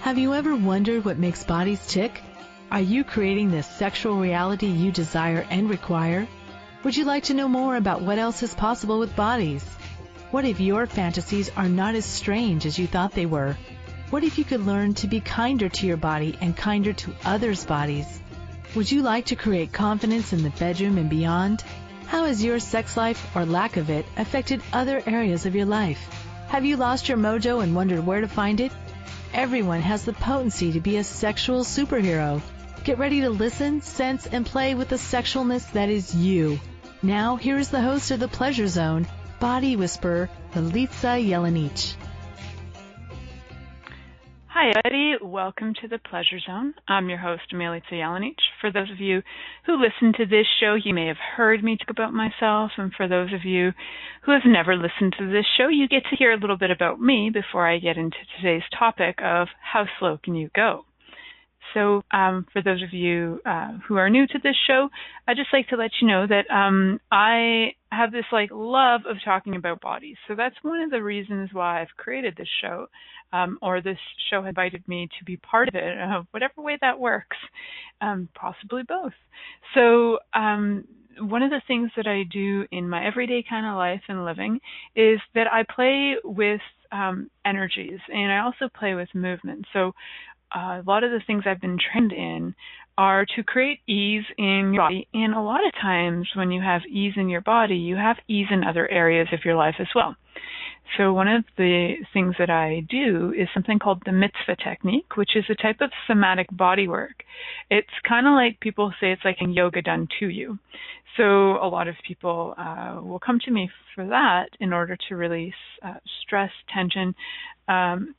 Have you ever wondered what makes bodies tick? Are you creating the sexual reality you desire and require? Would you like to know more about what else is possible with bodies? What if your fantasies are not as strange as you thought they were? What if you could learn to be kinder to your body and kinder to others' bodies? Would you like to create confidence in the bedroom and beyond? How has your sex life, or lack of it, affected other areas of your life? Have you lost your mojo and wondered where to find it? Everyone has the potency to be a sexual superhero. Get ready to listen, sense, and play with the sexualness that is you. Now, here is the host of The Pleasure Zone, Body Whisperer, Milica Jelenic. Hi, everybody. Welcome to The Pleasure Zone. I'm your host, Milica Jelenic. For those of you who listen to this show, you may have heard me talk about myself, and for those of you who have never listened to this show, you get to hear a little bit about me before I get into today's topic of how slow can you go. So for those of you who are new to this show, I'd just like to let you know that I have this love of talking about bodies. So that's one of the reasons why I've created this show, or this show invited me to be part of it, whatever way that works, possibly both. So one of the things that I do in my everyday kind of life and living is that I play with energies, and I also play with movement. So a lot of the things I've been trained in are to create ease in your body, and a lot of times when you have ease in your body, you have ease in other areas of your life as well. So one of the things that I do is something called the mitzvah technique, which is a type of somatic body work. It's kind of like people say it's like yoga done to you. So a lot of people will come to me for that in order to release stress, tension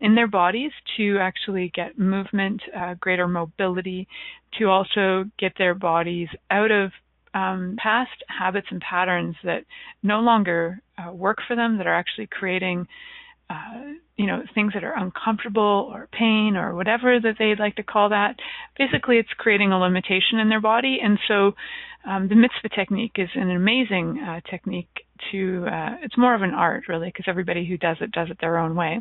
in their bodies, to actually get movement, greater mobility, to also get their bodies out of past habits and patterns that no longer work for them, that are actually creating things that are uncomfortable or pain or whatever that they'd like to call that. Basically, it's creating a limitation in their body. And so the mitzvah technique is an amazing technique to, it's more of an art, really, because everybody who does it their own way.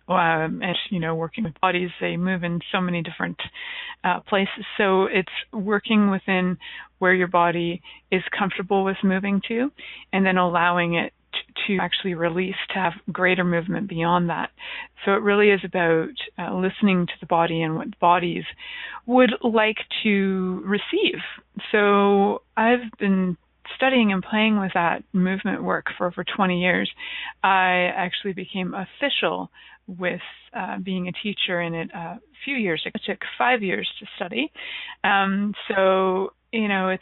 And working with bodies, they move in so many different places. So it's working within where your body is comfortable with moving to, and then allowing it to actually release, to have greater movement beyond that. So it really is about listening to the body and what bodies would like to receive. So I've been studying and playing with that movement work for over 20 years. I actually became official with being a teacher in it a few years ago. It took 5 years to study.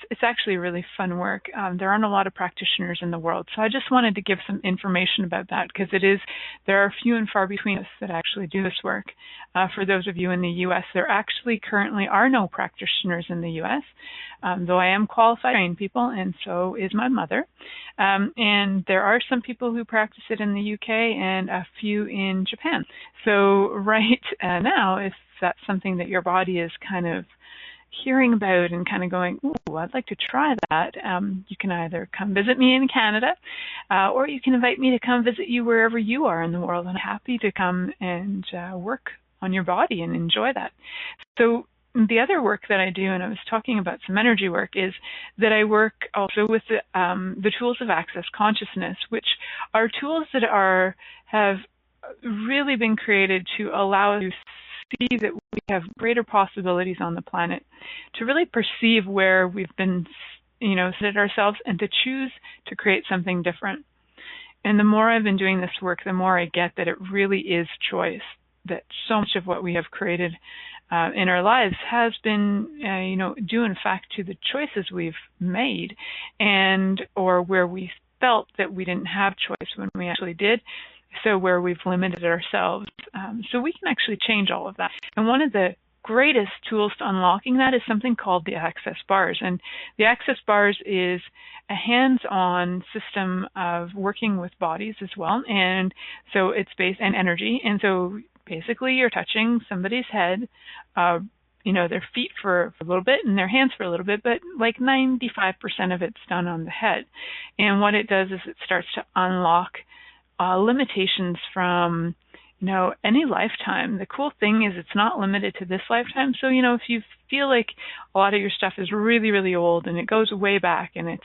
It's actually really fun work. There aren't a lot of practitioners in the world, so I just wanted to give some information about that, because there are few and far between us that actually do this work. For those of you in the U.S., there actually currently are no practitioners in the U.S., though I am qualified to train people, and so is my mother. And there are some people who practice it in the U.K. and a few in Japan. So right now, if that's something that your body is kind of hearing about and kind of going, ooh, I'd like to try that, you can either come visit me in Canada, or you can invite me to come visit you wherever you are in the world. I'm happy to come and work on your body and enjoy that. So the other work that I do, and I was talking about some energy work, is that I work also with the tools of access consciousness, which are tools that have really been created to allow us to see that we have greater possibilities on the planet, to really perceive where we've been, set ourselves, and to choose to create something different. And the more I've been doing this work, the more I get that it really is choice, that so much of what we have created in our lives has been, due in fact to the choices we've made, or where we felt that we didn't have choice when we actually did. So where we've limited ourselves. So we can actually change all of that. And one of the greatest tools to unlocking that is something called the Access Bars. And the Access Bars is a hands-on system of working with bodies as well. And so it's based on energy. And so basically you're touching somebody's head, their feet for a little bit and their hands for a little bit, but 95% of it's done on the head. And what it does is it starts to unlock limitations from any lifetime. The cool thing is it's not limited to this lifetime. So, if you feel like a lot of your stuff is really, really old and it goes way back and it's,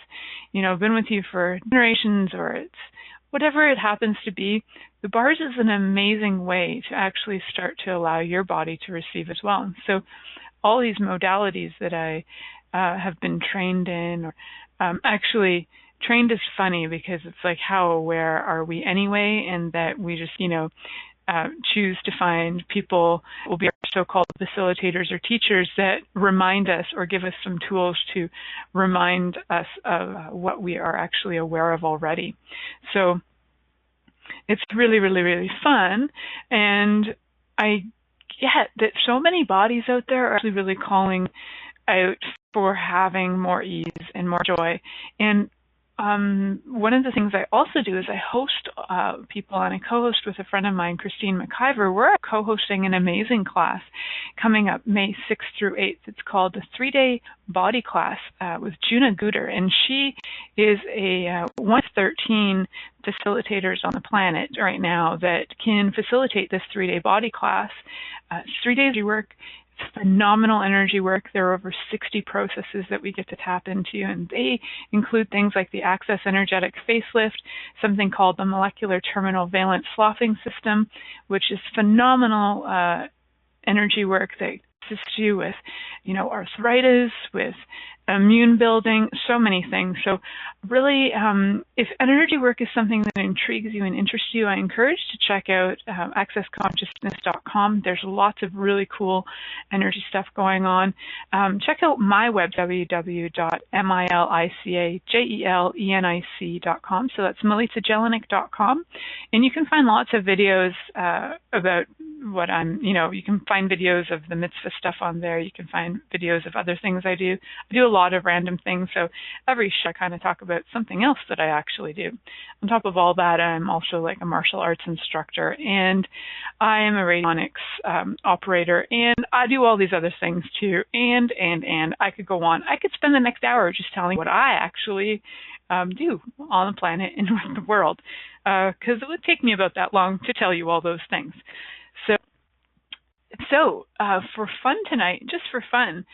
been with you for generations, or it's whatever it happens to be, the bars is an amazing way to actually start to allow your body to receive as well. So all these modalities that I have been trained in, or actually trained is funny because it's like, how aware are we anyway? And that we just, choose to find people will be our so-called facilitators or teachers that remind us or give us some tools to remind us of what we are actually aware of already. So it's really, really, really fun. And I get that so many bodies out there are actually really calling out for having more ease and more joy. And one of the things I also do is I host people, and I co-host with a friend of mine, Christine McIver. We're co-hosting an amazing class coming up May 6th through 8th. It's called the 3-Day Body Class with Juna Guder, and she is one of 13 facilitators on the planet right now that can facilitate this 3-day body class. 3 days of work. It's phenomenal energy work. There are over 60 processes that we get to tap into, and they include things like the Access Energetic Facelift, something called the Molecular Terminal Valence Sloughing System, which is phenomenal energy work that assists you with, arthritis, with immune building, so many things. So really, if energy work is something that intrigues you and interests you, I encourage to check out accessconsciousness.com. There's lots of really cool energy stuff going on. Check out my web, www.milicajelenic.com. So that's milicajelenic.com. And you can find lots of videos about what you can find videos of the mitzvah stuff on there. You can find videos of other things I do. I do a lot of random things, so every show I kind of talk about something else that I actually do. On top of all that, I'm also like a martial arts instructor, and I am a radionics operator, and I do all these other things too, and I could go on. I could spend the next hour just telling what I actually do on the planet and with the world, because it would take me about that long to tell you all those things. So for fun tonight, just for fun,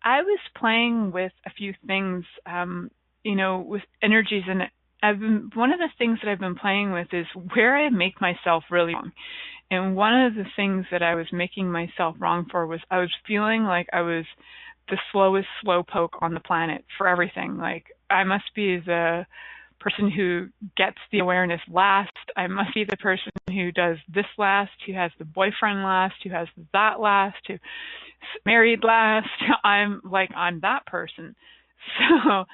I was playing with a few things, with energies, and one of the things that I've been playing with is where I make myself really wrong. And one of the things that I was making myself wrong for was I was feeling like I was the slowest slowpoke on the planet for everything. Like, I must be the person who gets the awareness last. I must be the person who does this last, who has the boyfriend last, who has that last, who married last. I'm that person. So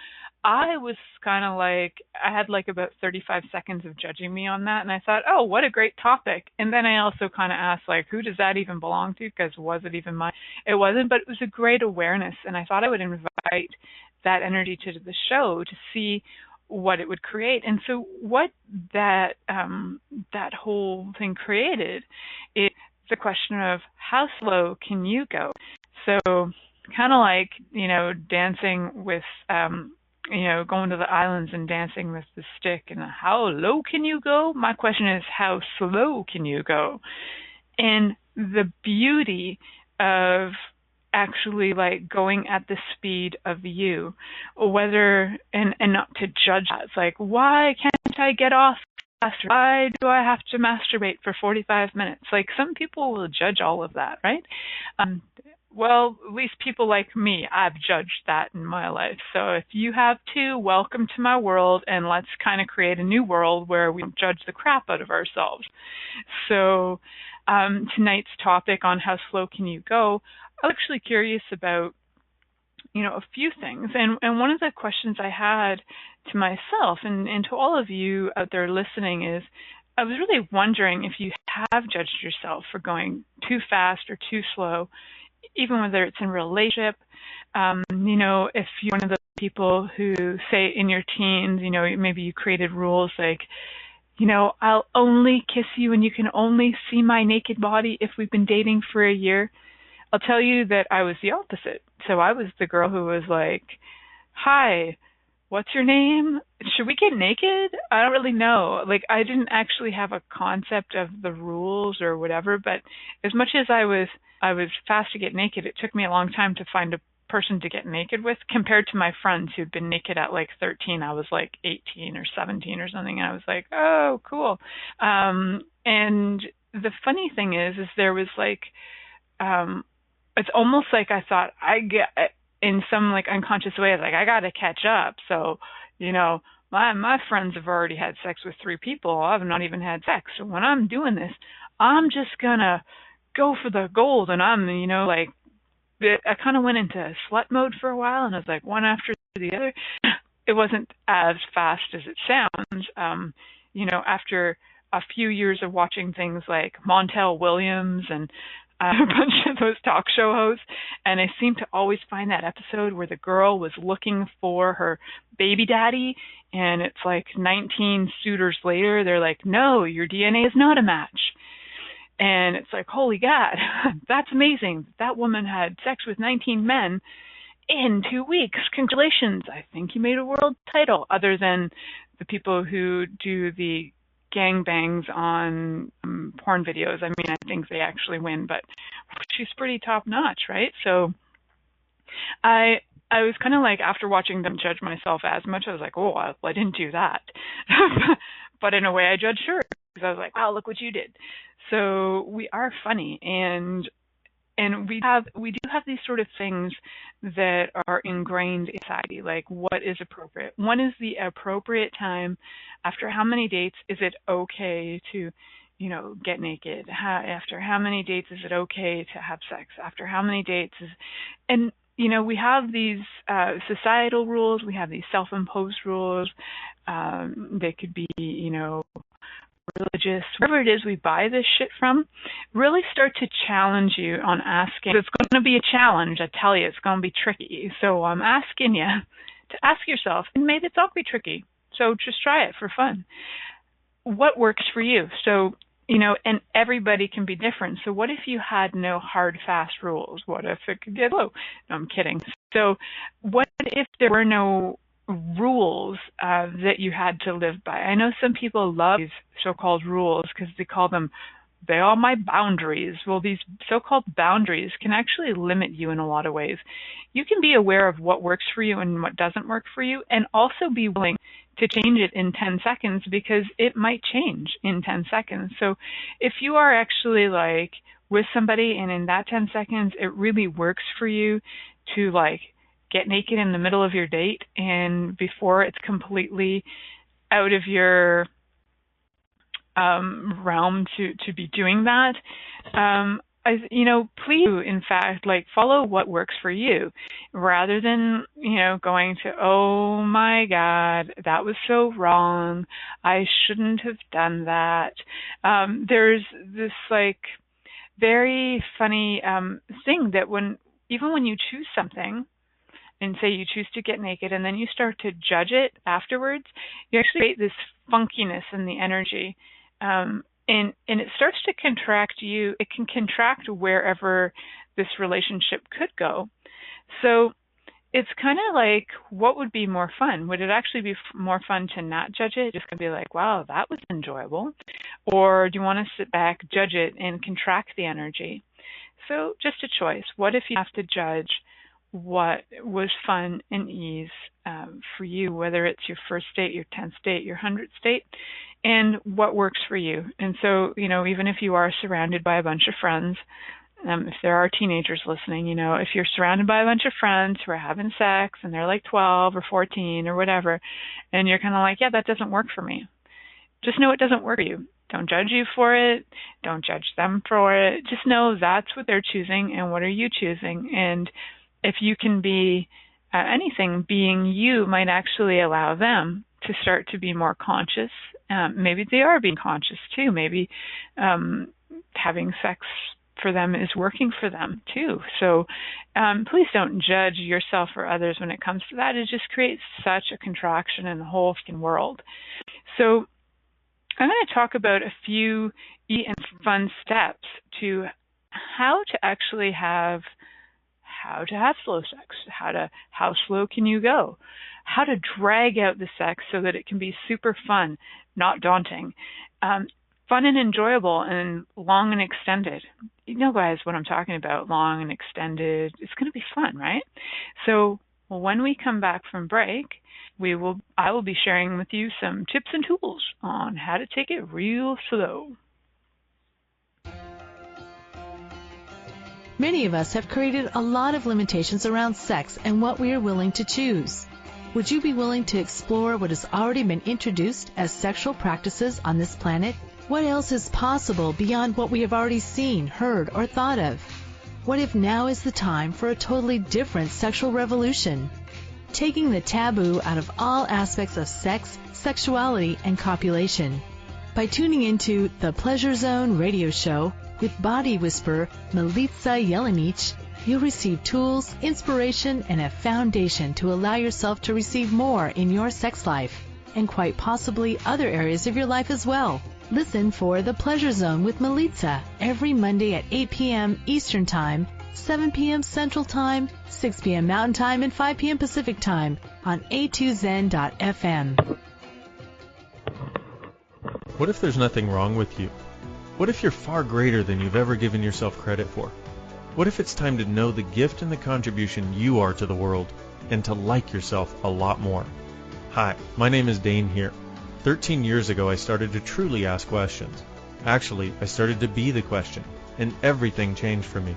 I was kind of like, I had like about 35 seconds of judging me on that. And I thought, oh, what a great topic. And then I also kind of asked, like, who does that even belong to? Because was it even mine? It wasn't, but it was a great awareness. And I thought I would invite that energy to the show to see what it would create. And so what that whole thing created is the question of how slow can you go? So kind of like, dancing with, going to the islands and dancing with the stick, and how low can you go? My question is, how slow can you go? And the beauty of actually like going at the speed of you, whether and not to judge that. It's like, why can't I get off faster? Why do I have to masturbate for 45 minutes? Like, some people will judge all of that, right? Well, at least people like me, I've judged that in my life. So if you have too, welcome to my world, and let's kind of create a new world where we don't judge the crap out of ourselves. So tonight's topic on how slow can you go, I'm actually curious about, a few things. And one of the questions I had to myself and to all of you out there listening is, I was really wondering if you have judged yourself for going too fast or too slow, even whether it's in a relationship. If you're one of the people who say in your teens, maybe you created rules like, I'll only kiss you and you can only see my naked body if we've been dating for a year. I'll tell you that I was the opposite. So I was the girl who was like, hi, what's your name? Should we get naked? I don't really know. Like, I didn't actually have a concept of the rules or whatever, but as much as I was fast to get naked, it took me a long time to find a person to get naked with compared to my friends who'd been naked at like 13. I was like 18 or 17 or something, and I was like, oh, cool. And the funny thing is there was like, it's almost like I thought in some like unconscious way, like I got to catch up. So, my friends have already had sex with 3 people. I've not even had sex. So when I'm doing this, I'm just gonna go for the gold. And I'm, like, I kind of went into slut mode for a while, and I was like one after the other. It wasn't as fast as it sounds. After a few years of watching things like Montel Williams and a bunch of those talk show hosts, and I seem to always find that episode where the girl was looking for her baby daddy, and it's like 19 suitors later, they're like, no, your DNA is not a match. And it's like, holy God, that's amazing. That woman had sex with 19 men in 2 weeks. Congratulations. I think you made a world title, other than the people who do the gangbangs on porn videos. I mean, I think they actually win, but she's pretty top notch, right? So I was kind of like, after watching them judge myself as much, I was like, oh, well, I didn't do that. But in a way, I judged her because I was like, wow, look what you did. So we are funny, and we do have these sort of things that are ingrained in society, like what is appropriate. When is the appropriate time? After how many dates is it okay to, get naked? After how many dates is it okay to have sex? After how many dates and we have these societal rules. We have these self-imposed rules. They could be, religious, wherever it is we buy this shit from. Really start to challenge you on asking. It's going to be a challenge, I tell you. It's going to be tricky. So I'm asking you to ask yourself, and maybe it's all be tricky, so just try it for fun. What works for you? So, and everybody can be different. So what if you had no hard, fast rules? What if it could get low? No, I'm kidding. So what if there were no rules that you had to live by? I know some people love these so-called rules because they are my boundaries. Well, these so-called boundaries can actually limit you in a lot of ways. You can be aware of what works for you and what doesn't work for you, and also be willing to change it in 10 seconds because it might change in 10 seconds. So if you are actually like with somebody and in that 10 seconds it really works for you to like get naked in the middle of your date, and before it's completely out of your realm to be doing that, please, in fact, like follow what works for you, rather than going to, oh my God, that was so wrong, I shouldn't have done that. There's this like very funny thing that even when you choose something, and say you choose to get naked, and then you start to judge it afterwards, you actually create this funkiness in the energy. And it starts to contract you. It can contract wherever this relationship could go. So it's kind of like, what would be more fun? Would it actually be more fun to not judge it? Just going to be like, wow, that was enjoyable. Or do you want to sit back, judge it, and contract the energy? So just a choice. What if you have to judge what was fun and ease for you, whether it's your first date, your 10th date, your 100th date, and what works for you? And so, even if you are surrounded by a bunch of friends, if there are teenagers listening, if you're surrounded by a bunch of friends who are having sex and they're like 12 or 14 or whatever, and you're kind of like, yeah, that doesn't work for me. Just know it doesn't work for you. Don't judge you for it. Don't judge them for it. Just know that's what they're choosing, and what are you choosing? And if you can be anything, being you might actually allow them to start to be more conscious. Maybe they are being conscious too. Maybe having sex for them is working for them too. So please don't judge yourself or others when it comes to that. It just creates such a contraction in the whole world. So I'm going to talk about a few easy and fun steps to how to actually have slow sex. How slow can you go? how to drag out the sex so that it can be super fun, not daunting. Fun and enjoyable and long and extended. You know, guys, what I'm talking about, long and extended. It's going to be fun, right? So when we come back from break, I will be sharing with you some tips and tools on how to take it real slow. Many of us have created a lot of limitations around sex and what we are willing to choose. Would you be willing to explore what has already been introduced as sexual practices on this planet? What else is possible beyond what we have already seen, heard, or thought of? What if now is the time for a totally different sexual revolution? Taking the taboo out of all aspects of sex, sexuality, and copulation. By tuning into the Pleasure Zone radio show with body whisperer Milica Jelenic, you'll receive tools, inspiration, and a foundation to allow yourself to receive more in your sex life, and quite possibly other areas of your life as well. Listen for The Pleasure Zone with Milica every Monday at 8 p.m. Eastern Time, 7 p.m. Central Time, 6 p.m. Mountain Time, and 5 p.m. Pacific Time on a2zen.fm. What if there's nothing wrong with you? What if you're far greater than you've ever given yourself credit for? What if it's time to know the gift and the contribution you are to the world and to like yourself a lot more? Hi, my name is Dane here. 13 years ago, I started to truly ask questions. Actually, I started to be the question, and everything changed for me.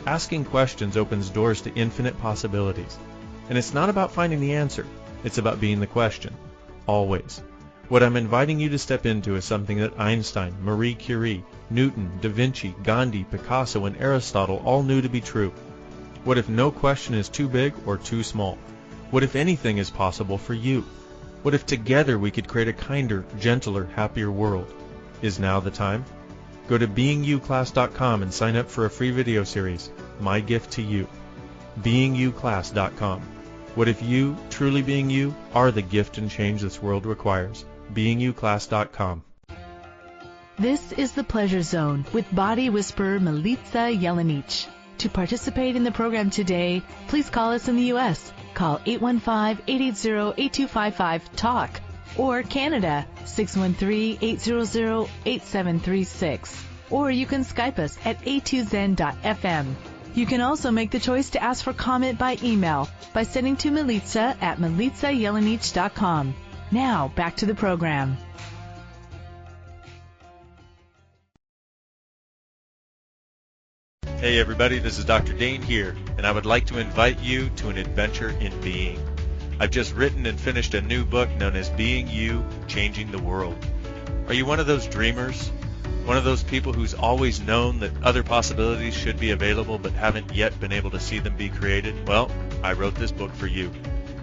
Asking questions opens doors to infinite possibilities. And it's not about finding the answer. It's about being the question. Always. What I'm inviting you to step into is something that Einstein, Marie Curie, Newton, Da Vinci, Gandhi, Picasso, and Aristotle all knew to be true. What if no question is too big or too small? What if anything is possible for you? What if together we could create a kinder, gentler, happier world? Is now the time? Go to beingyouclass.com and sign up for a free video series, My Gift to You. beingyouclass.com. What if you, truly being you, are the gift and change this world requires? beingyouclass.com. This is the Pleasure Zone with body whisperer Milica Jelenic. To participate in the program today, please call us in the U.S. Call 815-880-8255-TALK or Canada 613-800-8736. Or you can Skype us at a2zen.fm. You can also make the choice to ask for comment by email by sending to Milica at milicajelenic.com. Now, back to the program. Hey everybody, this is Dr. Dane here, and I would like to invite you to an adventure in being. I've just written and finished a new book known as Being You, Changing the World. Are you one of those dreamers? One of those people who's always known that other possibilities should be available but haven't yet been able to see them be created? Well, I wrote this book for you.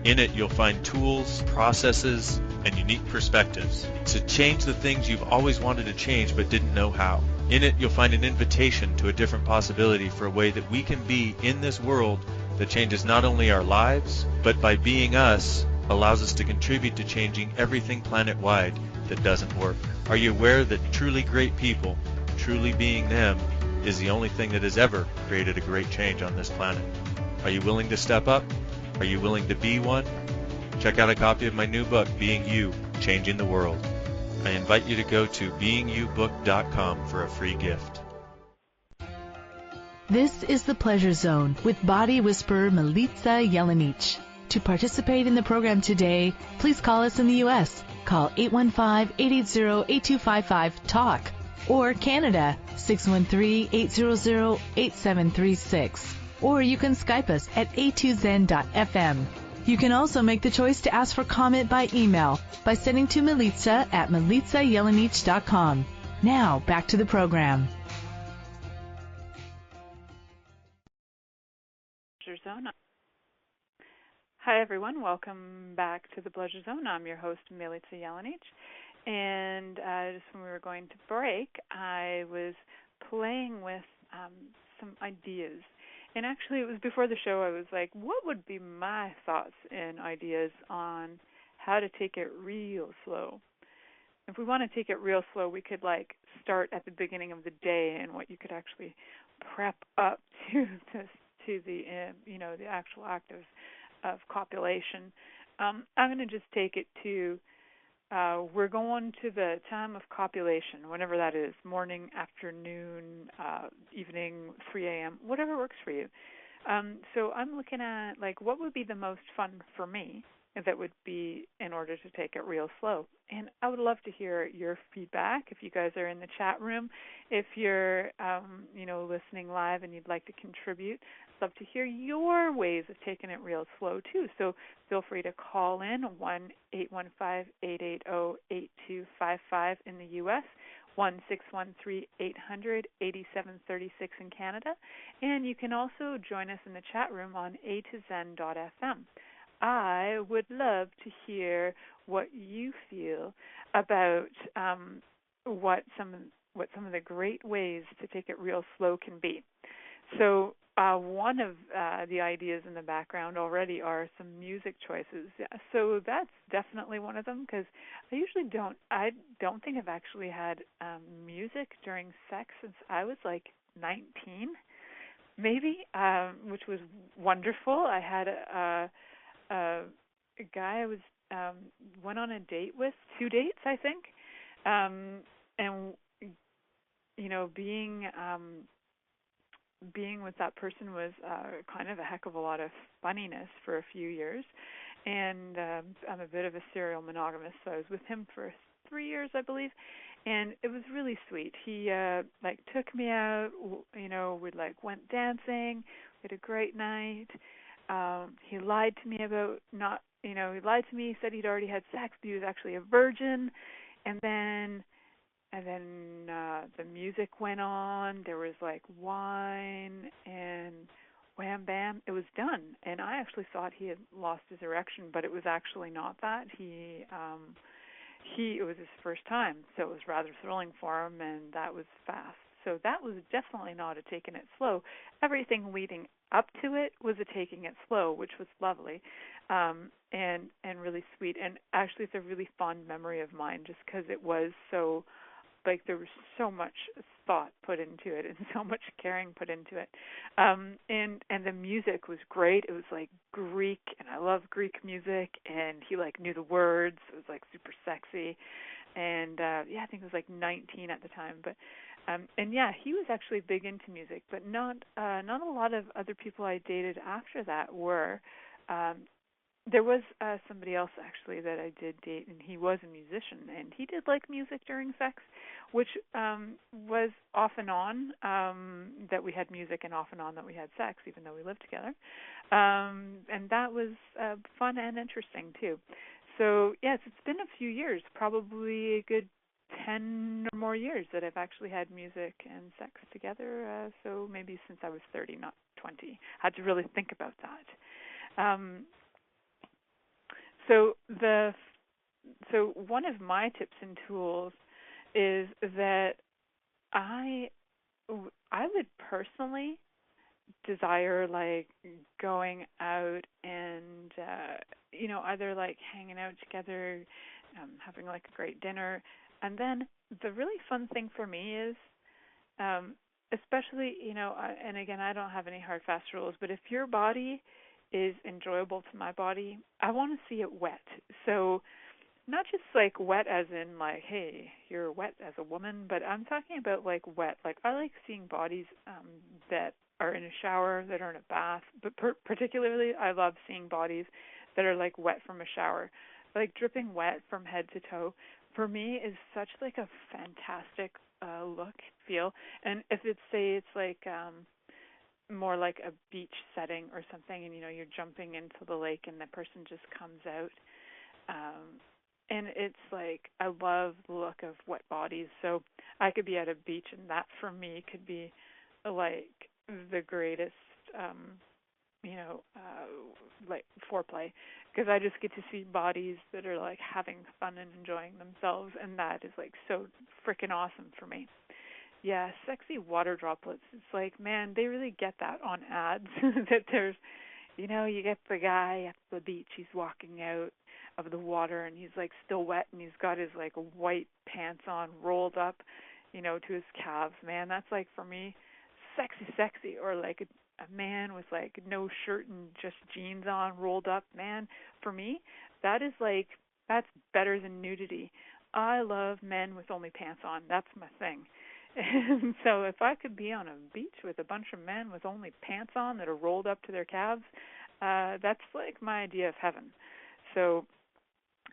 In it, you'll find tools, processes, and unique perspectives to change the things you've always wanted to change but didn't know how. In it, you'll find an invitation to a different possibility for a way that we can be in this world that changes not only our lives, but by being us, allows us to contribute to changing everything planet-wide that doesn't work. Are you aware that truly great people, truly being them, is the only thing that has ever created a great change on this planet? Are you willing to step up? Are you willing to be one? Check out a copy of my new book, Being You, Changing the World. I invite you to go to beingyoubook.com for a free gift. This is the Pleasure Zone with body whisperer Milica Jelenic. To participate in the program today, please call us in the U.S. Call 815-880-8255-TALK or Canada 613-800-8736. Or you can Skype us at a2zen.fm. You can also make the choice to ask for comment by email by sending to Milica at milicajelenic.com. Now, back to the program. Pleasure Zone. Hi, everyone. Welcome back to the Pleasure Zone. I'm your host, Milica Jelenic. And just when we were going to break, I was playing with some ideas. And actually, it was before the show, I was like, what would be my thoughts and ideas on how to take it real slow? If we want to take it real slow, we could start at the beginning of the day and what you could actually prep up to the the actual act of copulation. I'm going to just take it to, we're going to the time of copulation, whenever that is, morning, afternoon, evening, 3 a.m., whatever works for you. So I'm looking at, like, what would be the most fun for me that would be in order to take it real slow. And I would love to hear your feedback if you guys are in the chat room. If you're, listening live and you'd like to contribute, I'd love to hear your ways of taking it real slow, too. So feel free to call in 1-815-880-8255 in the U.S., 1-613-800-8736 in Canada. And you can also join us in the chat room on a2zen.fm. I would love to hear what you feel about what some of the great ways to take it real slow can be. So one of the ideas in the background already are some music choices. So that's definitely one of them, because I don't think I've actually had music during sex since I was like 19, maybe, which was wonderful. I had a guy I was went on a date with, 2 dates, I think, and being with that person was kind of a heck of a lot of funniness for a few years. And I'm a bit of a serial monogamist, so I was with him for 3 years, I believe, and it was really sweet. He took me out, we went dancing, we had a great night. He lied to me about he lied to me, said he'd already had sex, but he was actually a virgin. And then the music went on. There was wine, and wham bam, it was done. And I actually thought he had lost his erection, but it was actually not that. It was his first time, so it was rather thrilling for him, and that was fast. So that was definitely not a taking it slow. Everything leading up to it was a taking it slow, which was lovely, and really sweet. And actually, it's a really fond memory of mine, just because it was so, there was so much thought put into it and so much caring put into it. And the music was great. It was Greek, and I love Greek music, and he knew the words. It was super sexy. And I think it was 19 at the time, but he was actually big into music, but not a lot of other people I dated after that were. There was somebody else actually that I did date, and he was a musician, and he did like music during sex, which was off and on that we had music, and off and on that we had sex, even though we lived together, and that was fun and interesting too. So yes, it's been a few years, probably a good 10 or more years that I've actually had music and sex together. So maybe since I was 30, not 20. I had to really think about that. So one of my tips and tools is that I would personally desire going out and either hanging out together, having a great dinner, and then the really fun thing for me is, especially and again, I don't have any hard fast rules, but if your body is enjoyable to my body, I want to see it wet. So not just wet as in hey, you're wet as a woman, but I'm talking about wet. I like seeing bodies that are in a shower, that are in a bath, but particularly I love seeing bodies that are wet from a shower. Dripping wet from head to toe for me is such a fantastic look, feel. And if it's more like a beach setting or something, and you're jumping into the lake and the person just comes out, and it's I love the look of wet bodies. So I could be at a beach, and that for me could be the greatest foreplay, because I just get to see bodies that are having fun and enjoying themselves, and that is so freaking awesome for me. Yeah, sexy water droplets. It's man, they really get that on ads. That there's, you get the guy at the beach, he's walking out of the water, and he's still wet, and he's got his white pants on, rolled up, to his calves. Man, that's for me, sexy. Or a man with like no shirt and just jeans on, rolled up, man, for me, that is like, that's better than nudity. I love men with only pants on. That's my thing. And so if I could be on a beach with a bunch of men with only pants on that are rolled up to their calves, that's like my idea of heaven. So,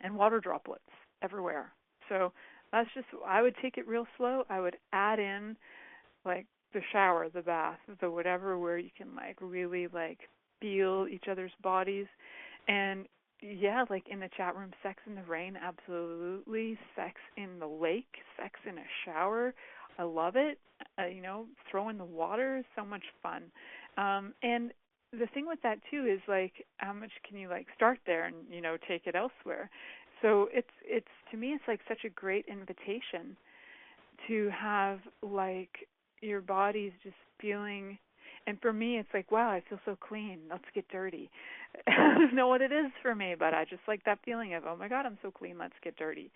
and water droplets everywhere. So that's just, I would take it real slow. I would add in like the shower, the bath, the whatever, where you can like really like feel each other's bodies. And yeah, like in the chat room, sex in the rain, absolutely. Sex in the lake, sex in a shower. I love it. Throw in the water is so much fun. And the thing with that too is like, how much can you like start there and, take it elsewhere? So it's to me, it's like such a great invitation to have like your body's just feeling. And for me, it's like, wow, I feel so clean. Let's get dirty. I don't know what it is for me, but I just like that feeling of, oh my God, I'm so clean. Let's get dirty.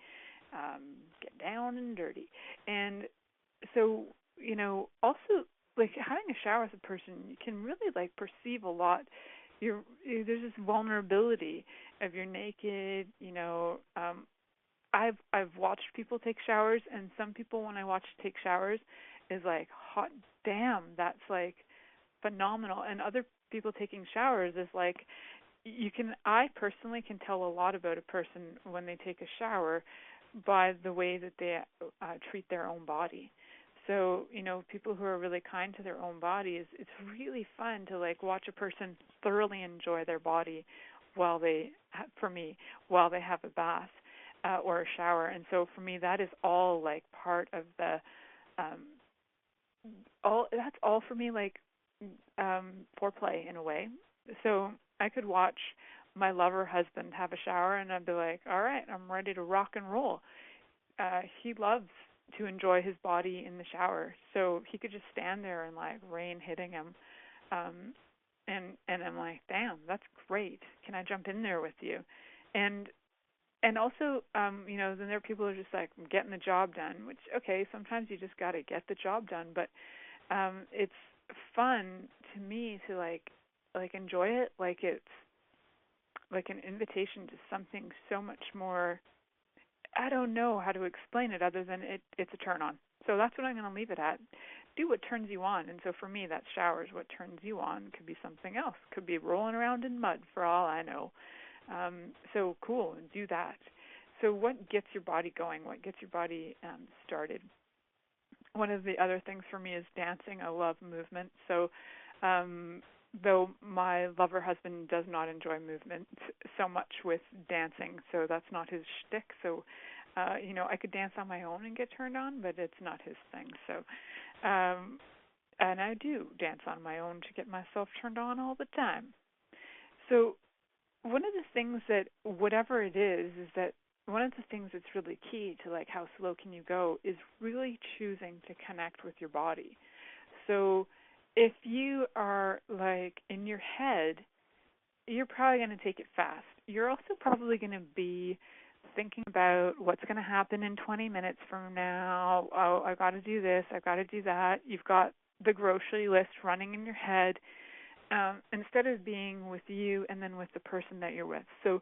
Get down and dirty. And so, also like having a shower with a person, you can really like perceive a lot. There's this vulnerability of you're naked. I've watched people take showers, and some people when I watch take showers is like, hot damn, that's like phenomenal. And other people taking showers is like, I personally can tell a lot about a person when they take a shower by the way that they treat their own body. So, people who are really kind to their own bodies, it's really fun to like watch a person thoroughly enjoy their body while they have a bath or a shower. And so for me, that is all like part of the that's all for me, like foreplay in a way. So I could watch my lover husband have a shower and I'd be like, all right, I'm ready to rock and roll. He loves to enjoy his body in the shower, so he could just stand there and like rain hitting him, and I'm like, damn, that's great. Can I jump in there with you? And also, then there are people who are just like, I'm getting the job done, which, okay, sometimes you just got to get the job done, but it's fun to me to like enjoy it like it's like an invitation to something so much more. I don't know how to explain it other than it's a turn on. So that's what I'm going to leave it at. Do what turns you on. And so for me, that showers. What turns you on could be something else. Could be rolling around in mud for all I know. So cool, do that. So what gets your body going? What gets your body started? One of the other things for me is dancing. I love movement. So though my lover husband does not enjoy movement so much with dancing, so that's not his shtick. So, I could dance on my own and get turned on, but it's not his thing. So, and I do dance on my own to get myself turned on all the time. So one of the things that, whatever it is that one of the things that's really key to like how slow can you go is really choosing to connect with your body. So if you are like in your head, you're probably going to take it fast. You're also probably going to be thinking about what's going to happen in 20 minutes from now. Oh, I've got to do this. I've got to do that. You've got the grocery list running in your head instead of being with you and then with the person that you're with. So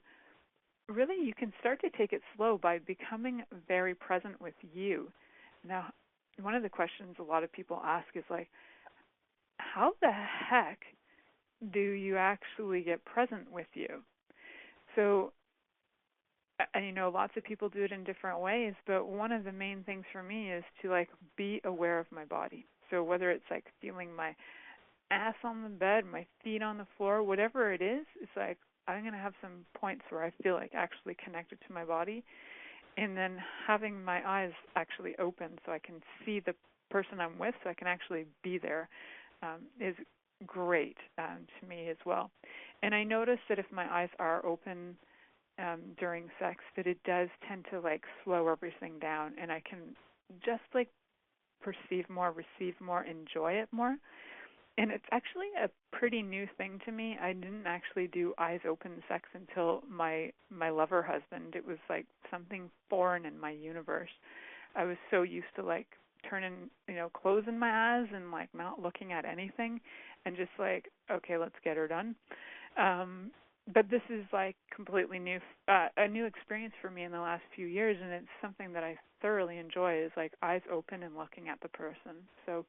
really you can start to take it slow by becoming very present with you. Now, one of the questions a lot of people ask is like, how the heck do you actually get present with you? So, lots of people do it in different ways, but one of the main things for me is to like be aware of my body. So whether it's like feeling my ass on the bed, my feet on the floor, whatever it is, it's like I'm going to have some points where I feel like actually connected to my body, and then having my eyes actually open so I can see the person I'm with, so I can actually be there, is great to me as well. And I notice that if my eyes are open during sex, that it does tend to like slow everything down, and I can just like perceive more, receive more, enjoy it more. And it's actually a pretty new thing to me. I didn't actually do eyes open sex until my lover husband. It was like something foreign in my universe. I was so used to like turning, closing my eyes and like not looking at anything and just like, okay, let's get her done. But this is like completely new, a new experience for me in the last few years, and it's something that I thoroughly enjoy, is like eyes open and looking at the person. So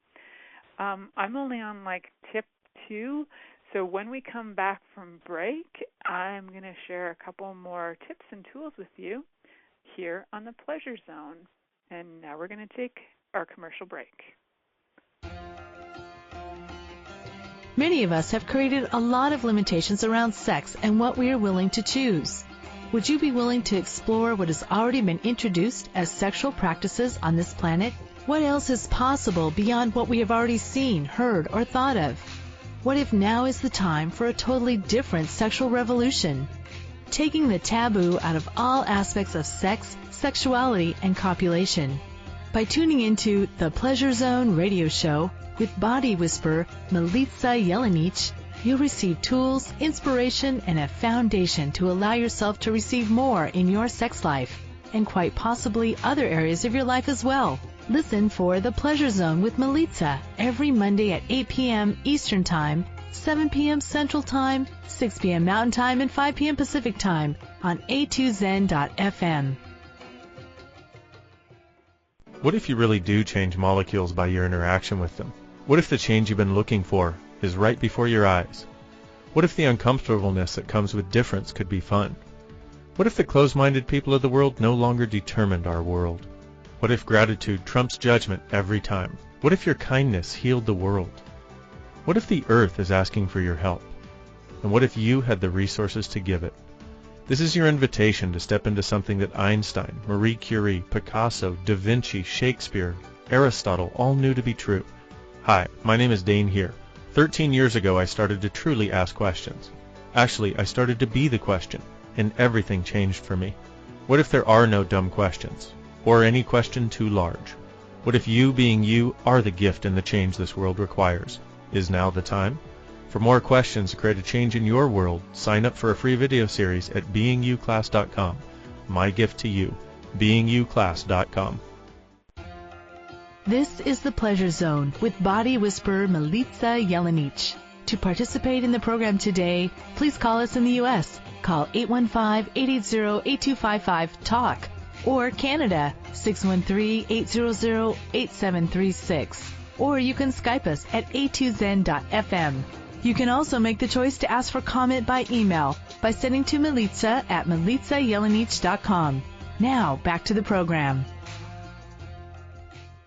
I'm only on like tip 2. So when we come back from break, I'm going to share a couple more tips and tools with you here on the Pleasure Zone. And now we're going to take our commercial break. Many of us have created a lot of limitations around sex and what we are willing to choose. Would you be willing to explore what has already been introduced as sexual practices on this planet? What else is possible beyond what we have already seen, heard, or thought of? What if now is the time for a totally different sexual revolution? Taking the taboo out of all aspects of sex, sexuality, and copulation. By tuning into the Pleasure Zone radio show with body whisperer Milica Jelenic, you'll receive tools, inspiration, and a foundation to allow yourself to receive more in your sex life, and quite possibly other areas of your life as well. Listen for The Pleasure Zone with Milica every Monday at 8 p.m. Eastern Time, 7 p.m. Central Time, 6 p.m. Mountain Time, and 5 p.m. Pacific Time on a2zen.fm. What if you really do change molecules by your interaction with them? What if the change you've been looking for is right before your eyes? What if the uncomfortableness that comes with difference could be fun? What if the closed-minded people of the world no longer determined our world? What if gratitude trumps judgment every time? What if your kindness healed the world? What if the earth is asking for your help? And what if you had the resources to give it? This is your invitation to step into something that Einstein, Marie Curie, Picasso, Da Vinci, Shakespeare, Aristotle all knew to be true. Hi, my name is Dane here. 13 years ago I started to truly ask questions. Actually, I started to be the question, and everything changed for me. What if there are no dumb questions? Or any question too large? What if you being you are the gift and the change this world requires? Is now the time? For more questions to create a change in your world, sign up for a free video series at beingyouclass.com. My gift to you, beingyouclass.com. This is the Pleasure Zone with body whisperer Milica Jelenic. To participate in the program today, please call us in the U.S. Call 815-880-8255-TALK. Or Canada, 613-800-8736. Or you can Skype us at a2zen.fm. You can also make the choice to ask for comment by email by sending to Milica at milicajelenic.com. Now, back to the program.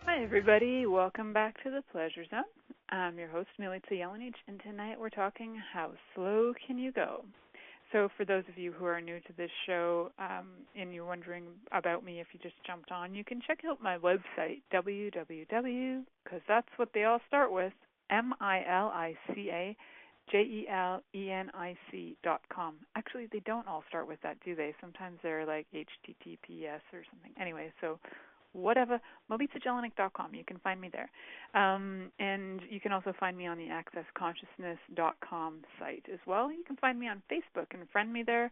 Hi, everybody. Welcome back to the Pleasure Zone. I'm your host, Milica Jelenic, and tonight we're talking how slow can you go? So for those of you who are new to this show and you're wondering about me if you just jumped on, you can check out my website, because that's what they all start with, MilicaJelenic.com. Actually, they don't all start with that, do they? Sometimes they're like HTTPS or something. Anyway, so whatever, MilicaJelenic.com. You can find me there. And you can also find me on the AccessConsciousness.com site as well. You can find me on Facebook and friend me there.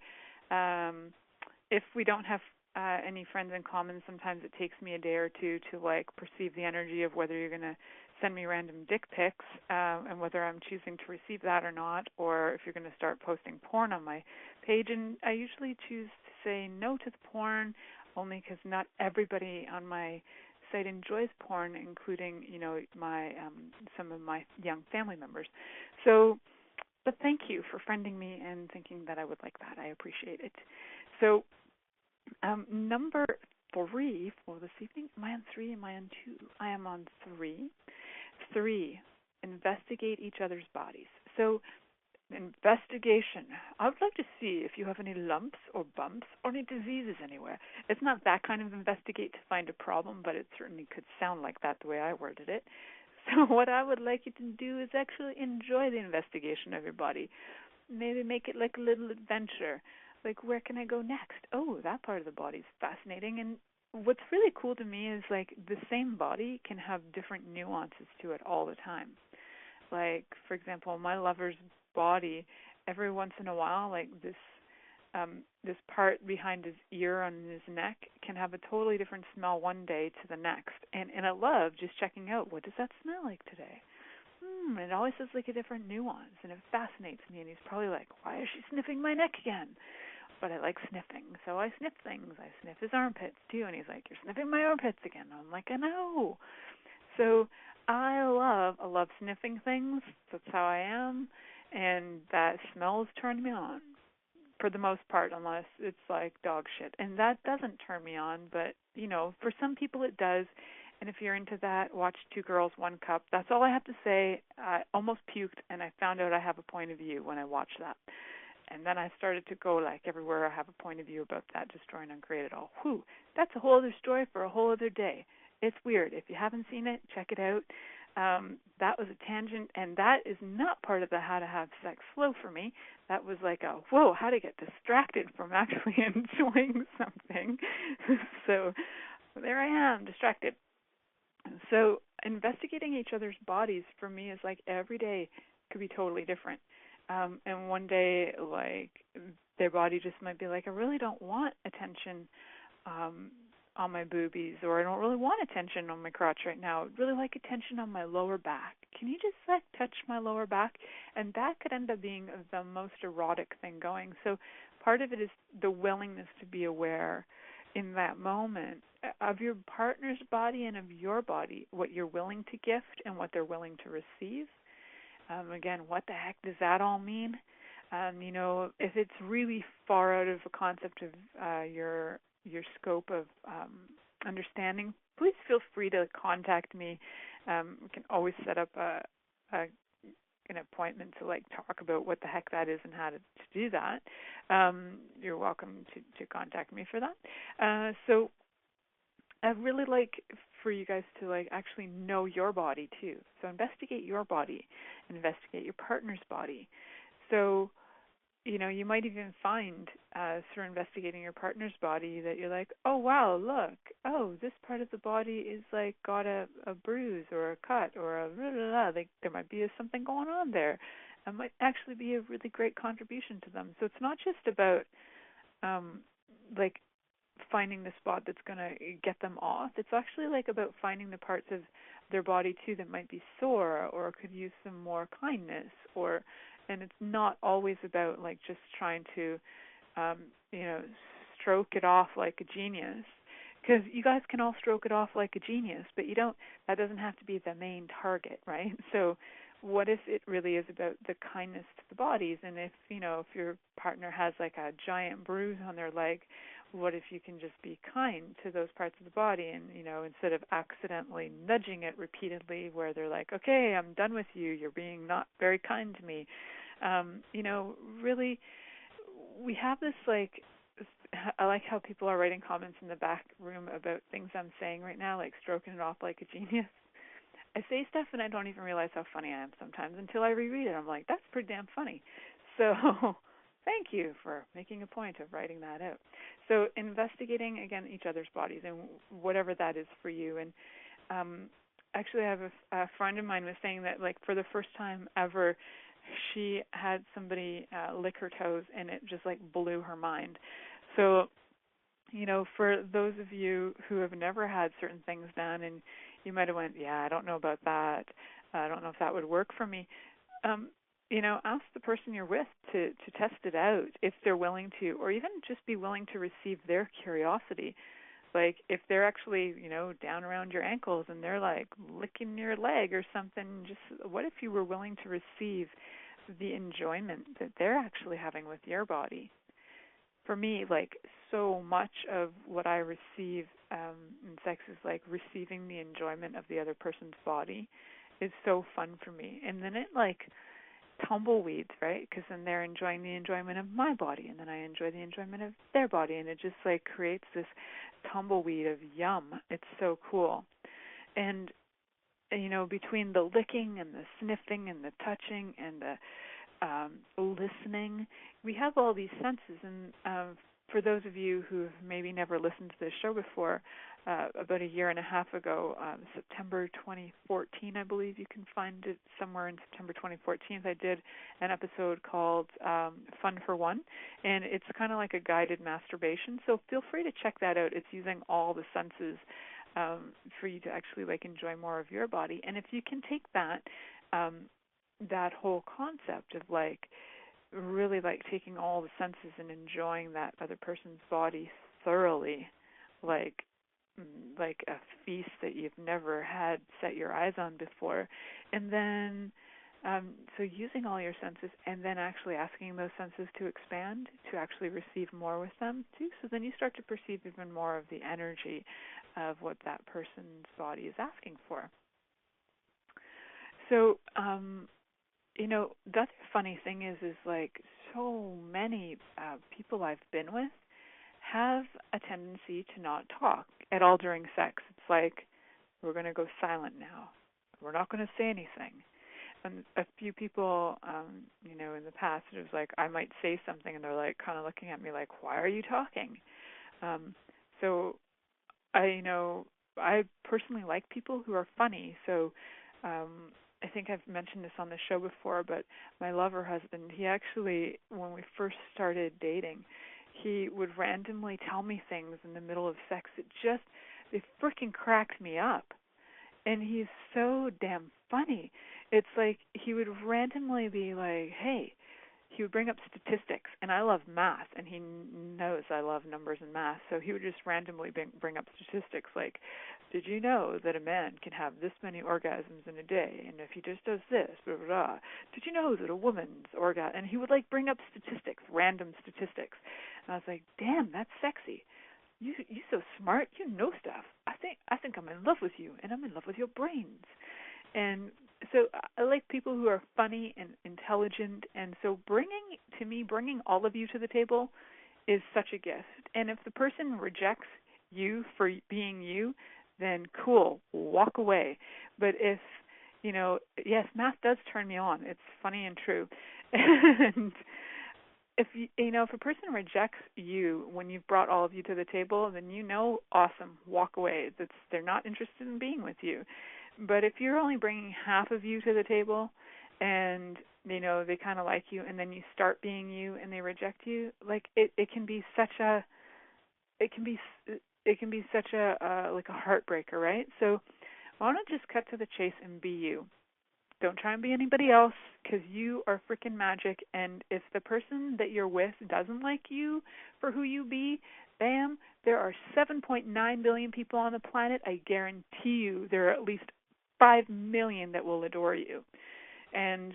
If we don't have any friends in common, sometimes it takes me a day or two to like perceive the energy of whether you're going to send me random dick pics and whether I'm choosing to receive that or not, or if you're going to start posting porn on my page. And I usually choose to say no to the porn only because not everybody on my site enjoys porn, including, my some of my young family members. So, but thank you for friending me and thinking that I would like that. I appreciate it. So, number 3 for this evening. Am I on 3? Am I on 2? I am on 3. 3, investigate each other's bodies. So, investigation. I would like to see if you have any lumps or bumps or any diseases anywhere. It's not that kind of investigate to find a problem, but it certainly could sound like that the way I worded it. So what I would like you to do is actually enjoy the investigation of your body. Maybe make it like a little adventure. Like, where can I go next? Oh, that part of the body is fascinating. And what's really cool to me is, like, the same body can have different nuances to it all the time. Like, for example, my lover's body, every once in a while, like this this part behind his ear on his neck can have a totally different smell one day to the next. And I love just checking out, what does that smell like today? It always has like a different nuance, and it fascinates me. And he's probably like, why is she sniffing my neck again? But I like sniffing, so I sniff things. I sniff his armpits too, and he's like, you're sniffing my armpits again. I'm like, I know. So I love sniffing things. That's how I am, and that smells turn me on for the most part, unless it's like dog shit, and that doesn't turn me on. But for some people it does. And if you're into that, watch Two Girls, One Cup. That's all I have to say. I almost puked, and I found out I have a point of view when I watched that. And then I started to go like everywhere I have a point of view about that, Destroy and Uncreate It All. Whew, that's a whole other story for a whole other day. It's weird. If you haven't seen it, check it out. That was a tangent, and that is not part of the How to Have Sex flow for me. That was like a, whoa, how to get distracted from actually enjoying something. So there I am, distracted. So investigating each other's bodies for me is like every day could be totally different. And one day, like, their body just might be like, I really don't want attention on my boobies, or I don't really want attention on my crotch right now. I'd really like attention on my lower back. Can you just, like, touch my lower back? And that could end up being the most erotic thing going. So part of it is the willingness to be aware in that moment of your partner's body and of your body, what you're willing to gift and what they're willing to receive. Again, what the heck does that all mean? If it's really far out of a concept of your scope of understanding, please feel free to contact me. We can always set up an appointment to like talk about what the heck that is and how to do that. You're welcome to contact me for that. So I'd really like for you guys to like actually know your body too. So investigate your body, investigate your partner's body. So, you might even find through investigating your partner's body that you're like, oh wow, look, oh, this part of the body is like got a bruise or a cut or a blah, blah, blah. Like there might be something going on there. It might actually be a really great contribution to them. So it's not just about like finding the spot that's going to get them off. It's actually like about finding the parts of their body too that might be sore or could use some more kindness, and it's not always about like just trying to stroke it off like a genius, because you guys can all stroke it off like a genius, but that doesn't have to be the main target, right? So what if it really is about the kindness to the bodies? And if your partner has like a giant bruise on their leg, what if you can just be kind to those parts of the body and, instead of accidentally nudging it repeatedly where they're like, okay, I'm done with you, you're being not very kind to me. Really, we have this like, I like how people are writing comments in the back room about things I'm saying right now, like stroking it off like a genius. I say stuff and I don't even realize how funny I am sometimes until I reread it. I'm like, that's pretty damn funny. So thank you for making a point of writing that out. So investigating, again, each other's bodies and whatever that is for you. And actually I have a friend of mine was saying that, like, for the first time ever, she had somebody lick her toes, and it just, like, blew her mind. So, for those of you who have never had certain things done, and you might have went, yeah, I don't know about that. I don't know if that would work for me. Ask the person you're with to test it out if they're willing to, or even just be willing to receive their curiosity. Like if they're actually, down around your ankles and they're like licking your leg or something, just what if you were willing to receive the enjoyment that they're actually having with your body? For me, like so much of what I receive in sex is like receiving the enjoyment of the other person's body is so fun for me. And then it like tumbleweeds, right? Because then they're enjoying the enjoyment of my body, and then I enjoy the enjoyment of their body, and it just like creates this tumbleweed of yum. It's so cool. And between the licking and the sniffing and the touching and the listening, we have all these senses. And for those of you who have maybe never listened to this show before, about a year and a half ago, September 2014, I believe. You can find it somewhere in September 2014. I did an episode called Fun for One, and it's kind of like a guided masturbation. So feel free to check that out. It's using all the senses for you to actually like enjoy more of your body. And if you can take that that whole concept of like really like taking all the senses and enjoying that other person's body thoroughly, like a feast that you've never had set your eyes on before, and then so using all your senses and then actually asking those senses to expand, to actually receive more with them too. So then you start to perceive even more of the energy of what that person's body is asking for. So, the other funny thing is like so many people I've been with have a tendency to not talk at all during sex. It's like, we're going to go silent now. We're not going to say anything. And a few people, in the past, it was like I might say something and they're like kind of looking at me like, why are you talking? So I personally like people who are funny. So I think I've mentioned this on the show before, but my lover husband, he actually, when we first started dating, he would randomly tell me things in the middle of sex that they freaking cracked me up. And he's so damn funny. It's like he would randomly be like, hey, he would bring up statistics, and I love math, and he knows I love numbers and math, so he would just randomly bring up statistics like, did you know that a man can have this many orgasms in a day, and if he just does this, blah, blah, blah. Did you know that a woman's orgasm, and he would like bring up statistics, random statistics, and I was like, damn, that's sexy. You so smart, you know stuff. I think I'm in love with you, and I'm in love with your brains. And so I like people who are funny and intelligent, and so bringing all of you to the table is such a gift. And if the person rejects you for being you, then cool, walk away. But if, yes, math does turn me on. It's funny and true. And if if a person rejects you when you've brought all of you to the table, then awesome, walk away. They're not interested in being with you. But if you're only bringing half of you to the table, and they kind of like you, and then you start being you, and they reject you, like it can be such a like a heartbreaker, right? So why don't just cut to the chase and be you? Don't try and be anybody else, because you are freaking magic. And if the person that you're with doesn't like you for who you be, bam, there are 7.9 billion people on the planet. I guarantee you there are at least 5 million that will adore you. And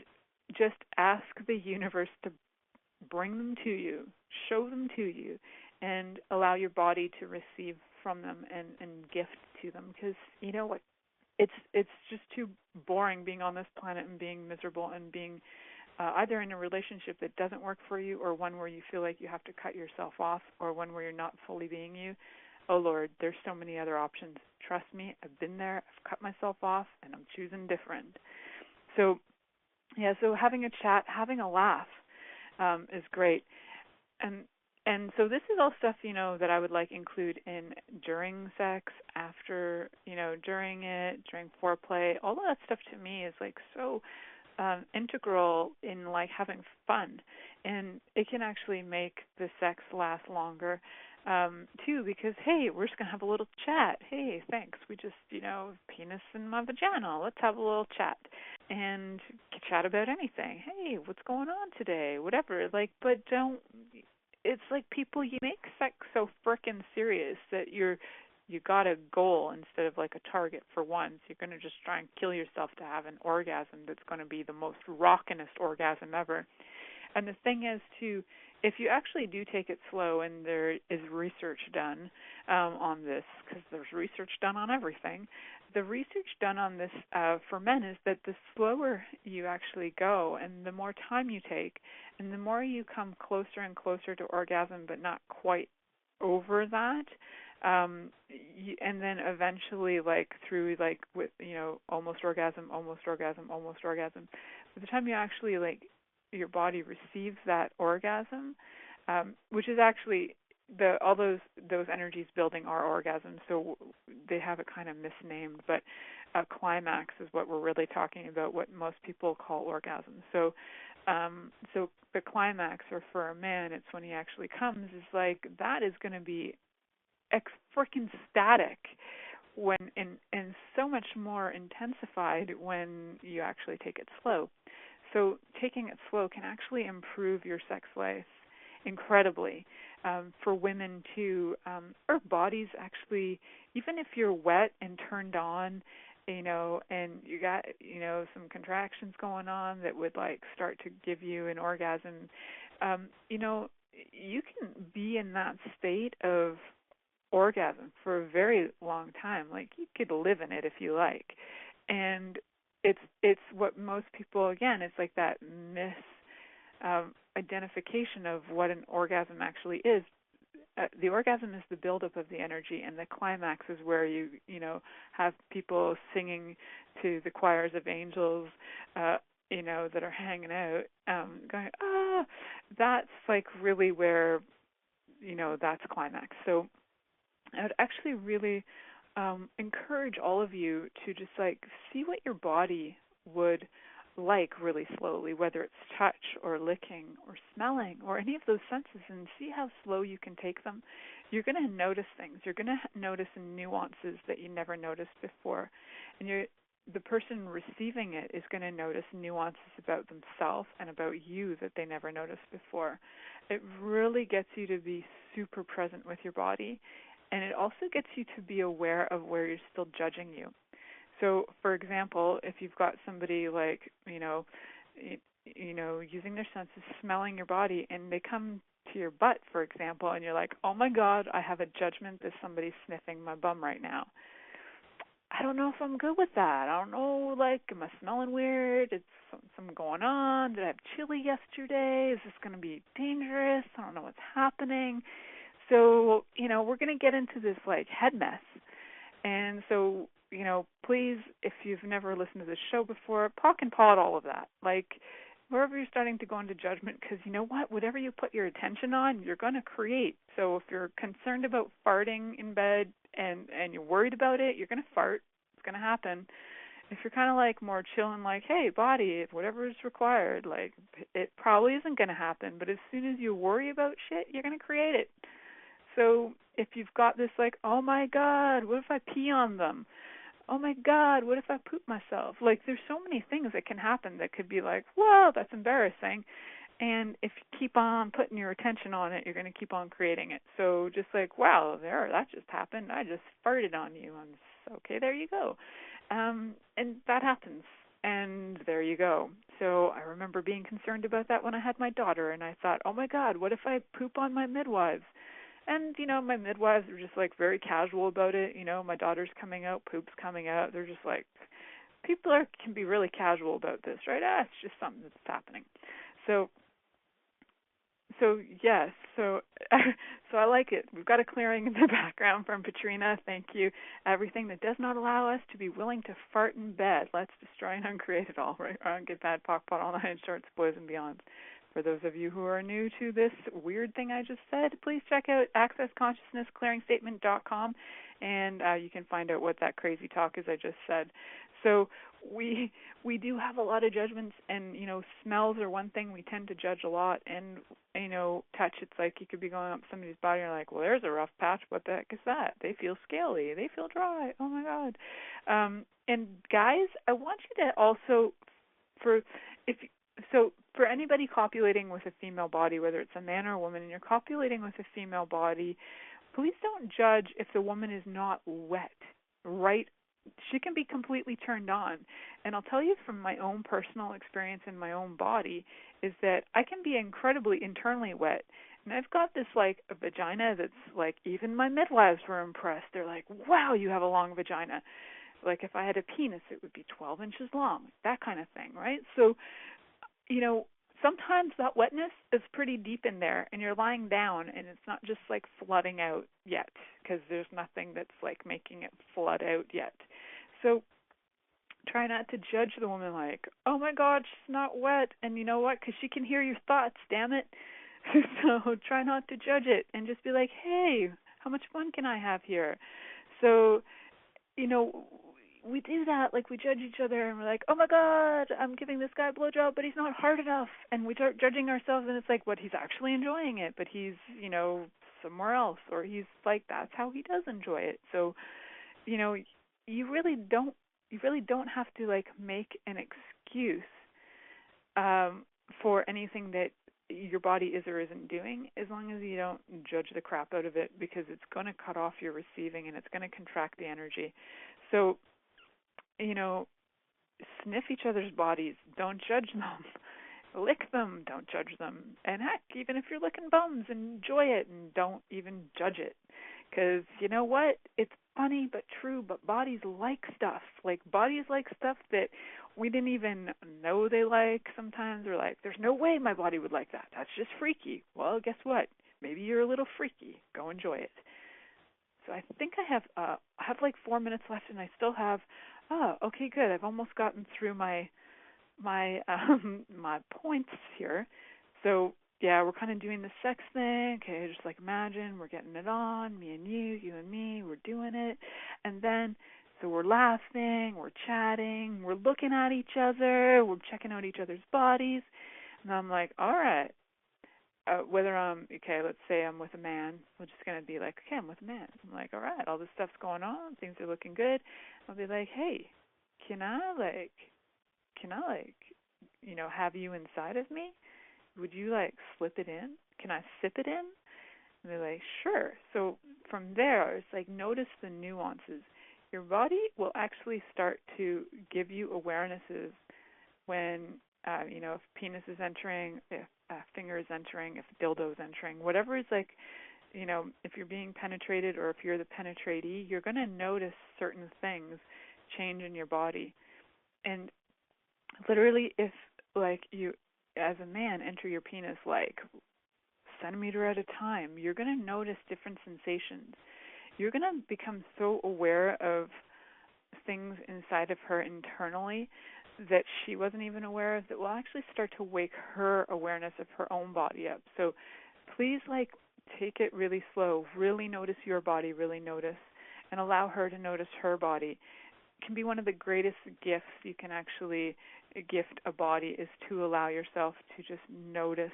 just ask the universe to bring them to you, show them to you, and allow your body to receive from them and gift to them. Because you know what? It's just too boring being on this planet and being miserable and being either in a relationship that doesn't work for you, or one where you feel like you have to cut yourself off, or one where you're not fully being you. Oh, Lord, there's so many other options. Trust me, I've been there. I've cut myself off, and I'm choosing different. So, so having a chat, having a laugh is great. And so this is all stuff, that I would like include in during sex, after, during it, during foreplay. All of that stuff to me is like so integral in like having fun. And it can actually make the sex last longer. Too, because, hey, we're just going to have a little chat. Hey, thanks. We just, penis in my vagina. Let's have a little chat and chat about anything. Hey, what's going on today? Whatever. But it's like people, you make sex so frickin' serious that you got a goal instead of like a target for once. You're going to just try and kill yourself to have an orgasm that's going to be the most rockinest orgasm ever. And the thing is, too, if you actually do take it slow, and there is research done on this, because there's research done on everything, the research done on this for men is that the slower you actually go and the more time you take and the more you come closer and closer to orgasm but not quite over that, and then eventually through with almost orgasm, by the time you actually your body receives that orgasm, which is actually all those energies building our orgasm, so they have it kind of misnamed, but a climax is what we're really talking about, what most people call orgasm. So the climax, or for a man, it's when he actually comes, is like, that is going to be freaking static when and so much more intensified when you actually take it slow. So taking it slow can actually improve your sex life incredibly. For women too, our bodies actually, even if you're wet and turned on, and you got, some contractions going on that would like start to give you an orgasm, you can be in that state of orgasm for a very long time. Like, you could live in it if you like. And it's what most people, again, it's like that identification of what an orgasm actually is. The orgasm is the buildup of the energy, and the climax is where you have people singing to the choirs of angels, that are hanging out, going, that's like really where, that's climax. So I would actually really encourage all of you to just like see what your body would like really slowly, whether it's touch or licking or smelling or any of those senses, and see how slow you can take them. You're going to notice things. You're going to notice nuances that you never noticed before. And the person receiving it is going to notice nuances about themselves and about you that they never noticed before. It really gets you to be super present with your body, and it also gets you to be aware of where you're still judging you. So, for example, if you've got somebody like, using their senses, smelling your body, and they come to your butt, for example, and you're like, oh my God, I have a judgment that somebody's sniffing my bum right now. I don't know if I'm good with that. I don't know, like, am I smelling weird? Is something going on? Did I have chili yesterday? Is this going to be dangerous? I don't know what's happening. So, we're going to get into this, like, head mess. And so, please, if you've never listened to this show before, pock and pod all of that. Like, wherever you're starting to go into judgment, because you know what? Whatever you put your attention on, you're going to create. So if you're concerned about farting in bed and you're worried about it, you're going to fart. It's going to happen. If you're kind of like more chill and like, hey, body, whatever is required, like, it probably isn't going to happen. But as soon as you worry about shit, you're going to create it. So if you've got this like, oh my God, what if I pee on them? Oh my God, what if I poop myself? Like, there's so many things that can happen that could be like, whoa, that's embarrassing. And if you keep on putting your attention on it, you're going to keep on creating it. So just like, wow, that just happened. I just farted on you. Okay, there you go. And that happens. And there you go. So I remember being concerned about that when I had my daughter, and I thought, oh my God, what if I poop on my midwives? And, my midwives are just, like, very casual about it. My daughter's coming out, poop's coming out. They're just like, people can be really casual about this, right? It's just something that's happening. So yes, so I like it. We've got a clearing in the background from Patrina. Thank you. Everything that does not allow us to be willing to fart in bed. Let's destroy and uncreate it all, right? Get bad, pock, pot, all nine shorts, boys and beyonds. For those of you who are new to this weird thing I just said, please check out accessconsciousnessclearingstatement.com, and you can find out what that crazy talk is I just said. So we do have a lot of judgments, and, smells are one thing we tend to judge a lot, and, touch, it's like you could be going up somebody's body and you're like, well, there's a rough patch. What the heck is that? They feel scaly. They feel dry. Oh, my God. And, guys, I want you to also, for anybody copulating with a female body, whether it's a man or a woman, and you're copulating with a female body, please don't judge if the woman is not wet, right? She can be completely turned on. And I'll tell you from my own personal experience in my own body is that I can be incredibly internally wet. And I've got this, like, a vagina that's, like, even my midwives were impressed. They're like, wow, you have a long vagina. Like, if I had a penis, it would be 12 inches long, that kind of thing, right? So, sometimes that wetness is pretty deep in there, and you're lying down, and it's not just, like, flooding out yet, because there's nothing that's, like, making it flood out yet. So try not to judge the woman like, oh, my God, she's not wet. And you know what? Because she can hear your thoughts, damn it. So try not to judge it and just be like, hey, how much fun can I have here? So, we do that, like we judge each other and we're like, oh my God, I'm giving this guy a blowjob, but he's not hard enough. And we start judging ourselves and it's like, what, he's actually enjoying it, but he's, somewhere else, or he's like, that's how he does enjoy it. So, you really don't have to like make an excuse for anything that your body is or isn't doing, as long as you don't judge the crap out of it, because it's going to cut off your receiving and it's going to contract the energy. So, sniff each other's bodies. Don't judge them. Lick them. Don't judge them. And heck, even if you're licking bums, enjoy it and don't even judge it. Because you know what? It's funny but true, but bodies like stuff. Like, bodies like stuff that we didn't even know they like sometimes. We're like, there's no way my body would like that. That's just freaky. Well, guess what? Maybe you're a little freaky. Go enjoy it. So I think I have like 4 minutes left, and I still have, okay, good. I've almost gotten through my points here. So yeah, we're kind of doing the sex thing. Okay, just like imagine we're getting it on, me and you and me, we're doing it. And then, so we're laughing, we're chatting, we're looking at each other, we're checking out each other's bodies. And I'm like, all right, let's say I'm with a man. We're just going to be like, okay, I'm with a man. I'm like, all right, all this stuff's going on, things are looking good. I'll be like, hey, can I have you inside of me? Would you like slip it in? Can I sip it in? And they're like, sure. So from there, it's like, notice the nuances. Your body will actually start to give you awarenesses when, if penis is entering, if finger is entering, if dildo is entering, whatever is like, if you're being penetrated or if you're the penetratee, you're going to notice certain things change in your body. And literally, if like you, as a man, enter your penis like centimeter at a time, you're going to notice different sensations. You're going to become so aware of things inside of her internally that she wasn't even aware of, that will actually start to wake her awareness of her own body up. So please, like, take it really slow. Really notice your body, really notice, and allow her to notice her body. It can be one of the greatest gifts you can actually gift a body, is to allow yourself to just notice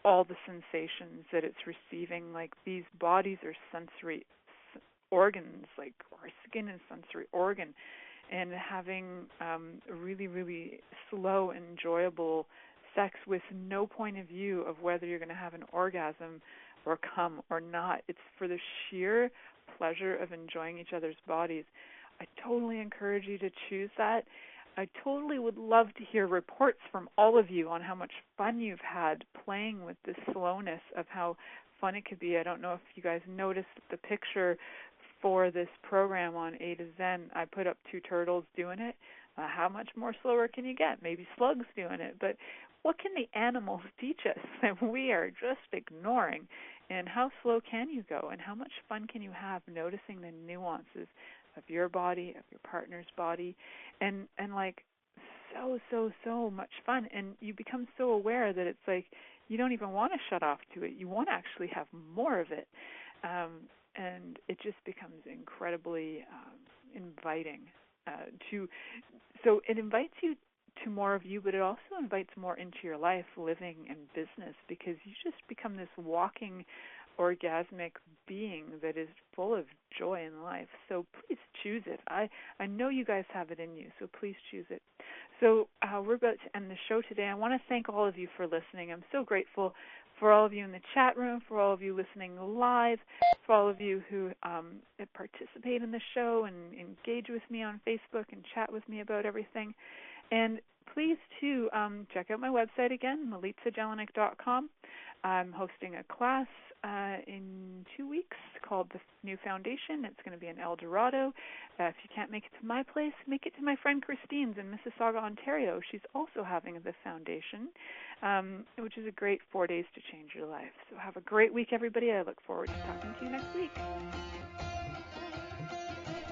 all the sensations that it's receiving. Like, these bodies are sensory organs, like our skin is sensory organ. And having really, really slow, enjoyable sex with no point of view of whether you're going to have an orgasm or come or not. It's for the sheer pleasure of enjoying each other's bodies. I totally encourage you to choose that. I totally would love to hear reports from all of you on how much fun you've had playing with this slowness, of how fun it could be. I don't know if you guys noticed the picture for this program on A to Zen. I put up 2 turtles doing it. How much more slower can you get? Maybe slugs doing it. But what can the animals teach us that we are just ignoring? And how slow can you go? And how much fun can you have noticing the nuances of your body, of your partner's body? And like, so much fun. And you become so aware that it's like you don't even want to shut off to it. You want to actually have more of it. And it just becomes incredibly inviting so it invites you to more of you, but it also invites more into your life, living and business, because you just become this walking orgasmic being that is full of joy in life. So please choose it. I know you guys have it in you, so please choose it. So we're about to end the show today. I want to thank all of you for listening. I'm so grateful for all of you in the chat room, for all of you listening live, for all of you who participate in the show and engage with me on Facebook and chat with me about everything. And please, too, check out my website again, milicajelenic.com. I'm hosting a class in 2 weeks called The New Foundation. It's going to be in El Dorado. If you can't make it to my place, make it to my friend Christine's in Mississauga, Ontario. She's also having the foundation, which is a great 4 days to change your life. So have a great week, everybody. I look forward to talking to you next week.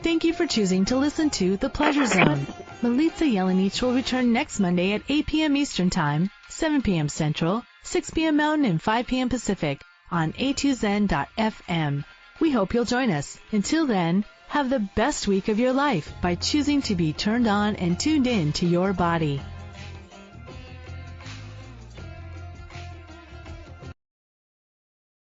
Thank you for choosing to listen to The Pleasure Zone. Milica Jelenic will return next Monday at 8 p.m. Eastern Time, 7 p.m. Central, 6 p.m. Mountain, and 5 p.m. Pacific on a2zen.fm. We hope you'll join us. Until then, have the best week of your life by choosing to be turned on and tuned in to your body.